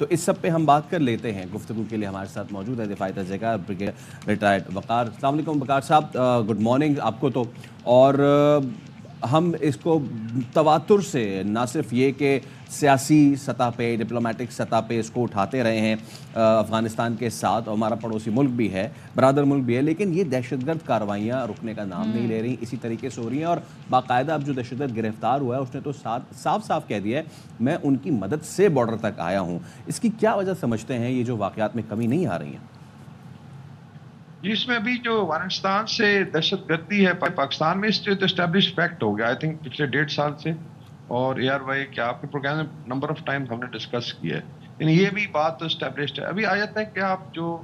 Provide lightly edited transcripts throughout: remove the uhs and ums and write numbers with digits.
تو اس سب پہ ہم بات کر لیتے ہیں. گفتگو کے لیے ہمارے ساتھ موجود ہے دفاعی تجزیہ بریگیڈیئر ریٹائرڈ وقار. السلام علیکم وقار صاحب, گڈ مارننگ آپ کو. تو اور ہم اس کو تواتر سے نہ صرف یہ کہ سیاسی سطح پہ, ڈپلومیٹک سطح پہ اس کو اٹھاتے رہے ہیں افغانستان کے ساتھ, اور ہمارا پڑوسی ملک بھی ہے, برادر ملک بھی ہے, لیکن یہ دہشت گرد کارروائیاں رکنے کا نام نہیں لے رہی, اسی طریقے سے ہو رہی ہیں. اور باقاعدہ اب جو دہشت گرد گرفتار ہوا ہے اس نے تو صاف صاف کہہ دیا ہے میں ان کی مدد سے بارڈر تک آیا ہوں. اس کی کیا وجہ سمجھتے ہیں یہ جو واقعات میں کمی نہیں آ رہی ہیں؟ اس میں ابھی جو افغانستان سے دہشت گردی ہے پاکستان میں, اس سے تو اسٹیبلش فیکٹ ہو گیا آئی تھنک پچھلے 1.5 سال سے. اور اے آر وائی کیا آپ کے پروگرام میں نمبر آف ٹائم ہم نے ڈسکس کیا ہے, یعنی یہ بھی بات تو اسٹیبلشڈ ہے. ابھی آ جاتا ہے کہ آپ جو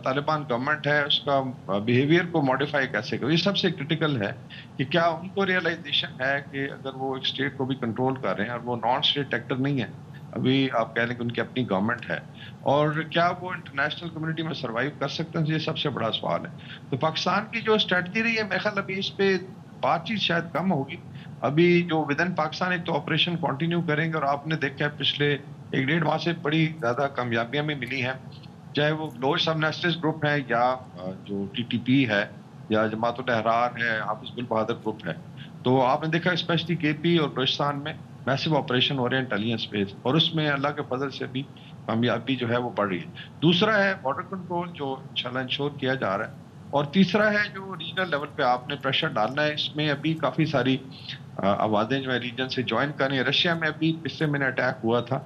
طالبان گورنمنٹ ہے اس کا بیہیویئر کو ماڈیفائی کیسے کرو. یہ سب سے کرٹیکل ہے کہ کیا ان کو ریئلائزیشن ہے کہ اگر وہ ایک اسٹیٹ کو بھی کنٹرول کر رہے ہیں اور وہ نان اسٹیٹ ایکٹر نہیں ہے, ابھی آپ کہہ لیں کہ ان کی اپنی گورنمنٹ ہے, اور کیا وہ انٹرنیشنل کمیونٹی میں سروائیو کر سکتے ہیں, یہ سب سے بڑا سوال ہے. تو پاکستان کی جو اسٹریٹجی رہی ہے میرے خیال ابھی اس پہ بات چیت شاید کم ہوگی. ابھی جو ود ان پاکستان ایک تو آپریشن کنٹینیو کریں گے, اور آپ نے دیکھا ہے پچھلے 1.5 ماہ سے بڑی زیادہ کامیابیاں میں ملی ہیں, چاہے وہ بلوچ سب نیشنلسٹ گروپ ہے یا جو ٹی ٹی پی ہے یا جماعت الاحرار ہے, حافظ گل بہادر گروپ ہے. تو آپ نے دیکھا اسپیشلی کے پی اور بلوچستان میں میسو آپریشن ہو رہے ہیں انٹیلیجنس بیس, اور اس میں اللہ کے فضل سے بھی کامیابی جو ہے وہ بڑھ رہی ہے. دوسرا ہے بارڈر کنٹرول جو انشاءاللہ انشور کیا جا رہا ہے, اور تیسرا ہے جو ریجنل لیول پہ آپ نے پریشر ڈالنا ہے. اس میں ابھی کافی ساری آوازیں جو ہے ریجن سے جوائن کر رہی ہیں. رشیا میں ابھی پچھلے مہینے اٹیک ہوا تھا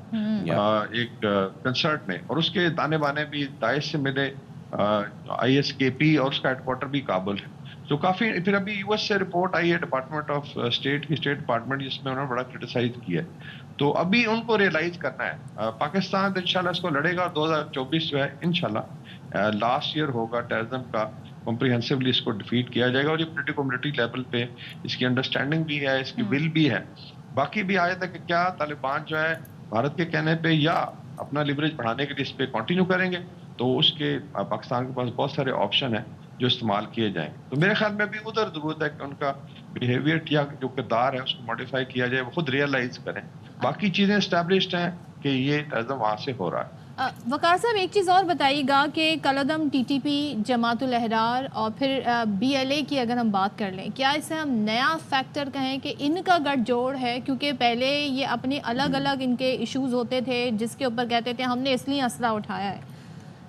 ایک کنسرٹ میں, اور اس کے تانے بانے بھی داعش سے ملے, آئی ایس کے پی اور اس کا ہیڈ کوارٹر بھی کابل ہے. تو کافی پھر ابھی یو ایس سے رپورٹ آئی ہے ڈپارٹمنٹ آف اسٹیٹ کی, اسٹیٹ ڈپارٹمنٹ, جس میں انہوں نے بڑا کرٹیسائز کیا ہے. تو ابھی ان کو ریئلائز کرنا ہے. پاکستان انشاءاللہ اس کو لڑے گا, 2024 جو ہے انشاءاللہ لاسٹ ایئر ہوگا ٹیررزم کا, کمپریہنسولی اس کو ڈیفیٹ کیا جائے گا. اور یہ پولیٹیکل کمیونٹی لیول پہ اس کی انڈرسٹینڈنگ بھی ہے, اس کی ول بھی ہے. باقی بھی آیا تھا کہ کیا طالبان جو ہے بھارت کے کہنے پہ یا اپنا لیوریج بڑھانے کے لیے اس پہ کنٹینیو کریں گے, تو اس کے پاکستان کے پاس بہت سارے آپشن ہیں جو استعمال کیے جائیں. تو میرے خیال میں ابھی ادھر ضرورت ہے کہ ان کا بیہیویئر یا جو کردار ہے اس کو ماڈیفائی کیا جائے, وہ خود ریئلائز کریں. باقی چیزیں اسٹیبلشڈ ہیں کہ یہ ٹیررزم وہاں سے ہو رہا ہے. وقار صاحب ایک چیز اور بتائیے گا کہ کالعدم ٹی ٹی پی, جماعت الاحرار اور پھر بی ایل اے کی اگر ہم بات کر لیں, کیا اسے ہم نیا فیکٹر کہیں کہ ان کا گٹھ جوڑ ہے؟ کیونکہ پہلے یہ اپنے الگ الگ ان کے ایشوز ہوتے تھے جس کے اوپر کہتے تھے ہم نے اس لیے اسلحہ اٹھایا ہے,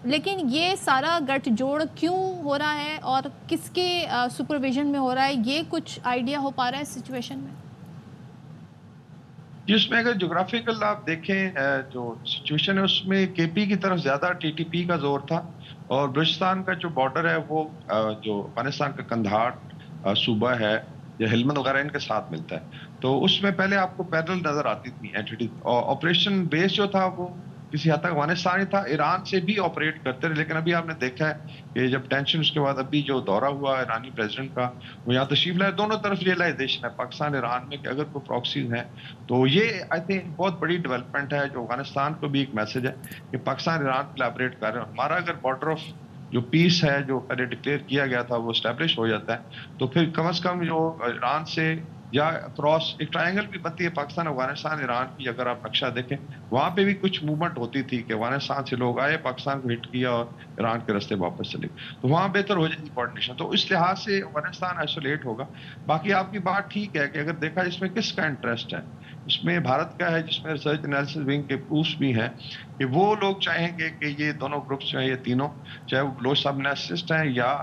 لیکن یہ سارا گٹھ جوڑ کیوں ہو رہا ہے اور کس کے سپرویژن میں ہو رہا ہے, یہ کچھ آئیڈیا ہو پا رہا ہے سچویشن میں؟ جس میں اگر جغرافیکل آپ دیکھیں جو سچویشن ہے اس میں کے پی کی طرف زیادہ ٹی ٹی پی کا زور تھا, اور بلوچستان کا جو بارڈر ہے وہ جو افغانستان کا کندھار صوبہ ہے یا ہلمند وغیرہ ان کے ساتھ ملتا ہے. تو اس میں پہلے آپ کو پیدل نظر آتی تھی اینٹی, آپریشن بیس جو تھا وہ کسی حد تک افغانستان ہی تھا, ایران سے بھی آپریٹ کرتے رہے. لیکن ابھی آپ نے دیکھا ہے کہ جب ٹینشن اس کے بعد ابھی جو دورہ ہوا ایرانی پریزیڈنٹ کا, وہ یہاں تشریف لائے, دونوں طرف ریئلائزیشن ہے پاکستان ایران میں کہ اگر کوئی پراکسیز ہیں تو یہ آئی تھنک بہت بڑی ڈیولپمنٹ ہے, جو افغانستان کو بھی ایک میسج ہے کہ پاکستان ایران کولیبریٹ کر رہے ہیں. ہمارا اگر بارڈر آف جو پیس ہے جو پہلے ڈکلیئر کیا گیا تھا وہ اسٹیبلش ہو جاتا ہے, تو پھر کم از کم جو ایران سے یا کراس ایک ٹرائنگل بھی بنتی ہے پاکستان افغانستان ایران کی. اگر آپ نقشہ دیکھیں وہاں پہ بھی کچھ موومنٹ ہوتی تھی کہ افغانستان سے لوگ آئے, پاکستان کو ہٹ کیا اور ایران کے راستے واپس چلے, تو وہاں بہتر ہو جائے گی کوآرڈینیشن. تو اس لحاظ سے افغانستان آئسولیٹ ہوگا. باقی آپ کی بات ٹھیک ہے کہ اگر دیکھا اس میں کس کا انٹرسٹ ہے, اس میں بھارت کا ہے جس میں ریسرچ انالیسس ونگ کے پروفس بھی ہیں کہ وہ لوگ چاہیں گے کہ یہ دونوں گروپس جو ہیں یہ تینوں, چاہے وہ بلوچ سب نیشنلسٹ ہیں یا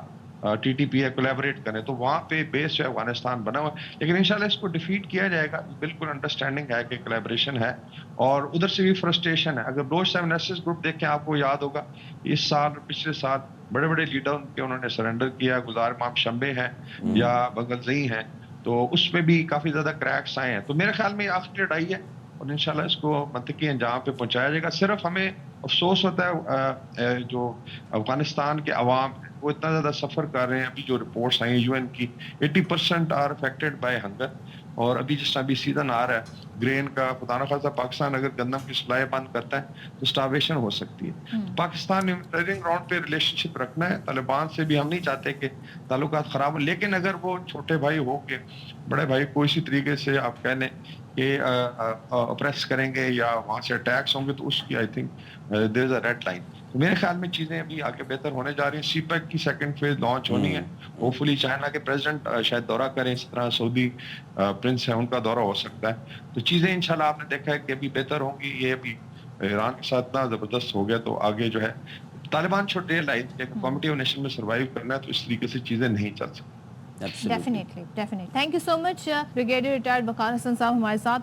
ٹی ٹی پی ہے, کولیبریٹ کریں. تو وہاں پہ بیس جو ہے افغانستان بنا ہوا ہے, لیکن انشاءاللہ اس کو ڈیفیٹ کیا جائے گا. بالکل انڈرسٹینڈنگ ہے کہ کولیبریشن ہے, اور ادھر سے بھی فرسٹریشن ہے. اگر بلوچ سب نیشنلسٹ گروپ دیکھیں آپ کو یاد ہوگا اس سال اور پچھلے سال بڑے بڑے لیڈر کے انہوں نے سرنڈر کیا, گلزار امام شمبے ہیں یا بنگل زئی ہیں, تو اس میں بھی کافی زیادہ کریکس آئے ہیں. تو میرے خیال میں یہ آخری لڑائی ہے اور انشاءاللہ اس کو منطقی انجام پہ پہنچایا جائے گا. صرف ہمیں افسوس ہوتا ہے جو افغانستان کے عوام ہیں وہ اتنا زیادہ سفر کر رہے ہیں. ابھی جو رپورٹس آئی ہیں یو این کی 80% آر افیکٹڈ بائی ہنگر, اور ابھی جس طرح ابھی سیزن آ رہا ہے گرین کا، خدا نخواستہ پاکستان اگر گندم کی سپلائی بند کرتا ہے تو اسٹارویشن ہو سکتی ہے. پاکستان نے ٹریڈنگ گراؤنڈ پہ ریلیشن شپ رکھنا ہے. طالبان سے بھی ہم نہیں چاہتے کہ تعلقات خراب ہوں، لیکن اگر وہ چھوٹے بھائی ہو کے بڑے بھائی کوئی سی طریقے سے آپ کہہ لیں کہ اپریس کریں گے یا وہاں سے اٹیکس ہوں گے تو اس کی I think there is a red line. تو میرے خیال میں چیزیں ابھی آگے بہتر ہونے جا رہی ہیں. سی پیک کی سیکنڈ فیز لانچ ہونی ہے. ہوپ فلی چائنا کے پریزیڈنٹ شاید دورہ کریں، اس طرح سعودی پرنس ہے ان کا دورہ ہو سکتا ہے. تو چیزیں انشاءاللہ آپ نے دیکھا ہے کہ ابھی بہتر ہوں گی. یہ ابھی ایران کے ساتھ اتنا زبردست ہو گیا تو آگے جو ہے طالبان چھوٹے لائن کمیٹی آف نیشن میں سروائیو کرنا ہے تو اس طریقے سے چیزیں نہیں چل سکتی. Definitely thank you so much brigadier retired Waqar Hassan sahab ہمارے ساتھ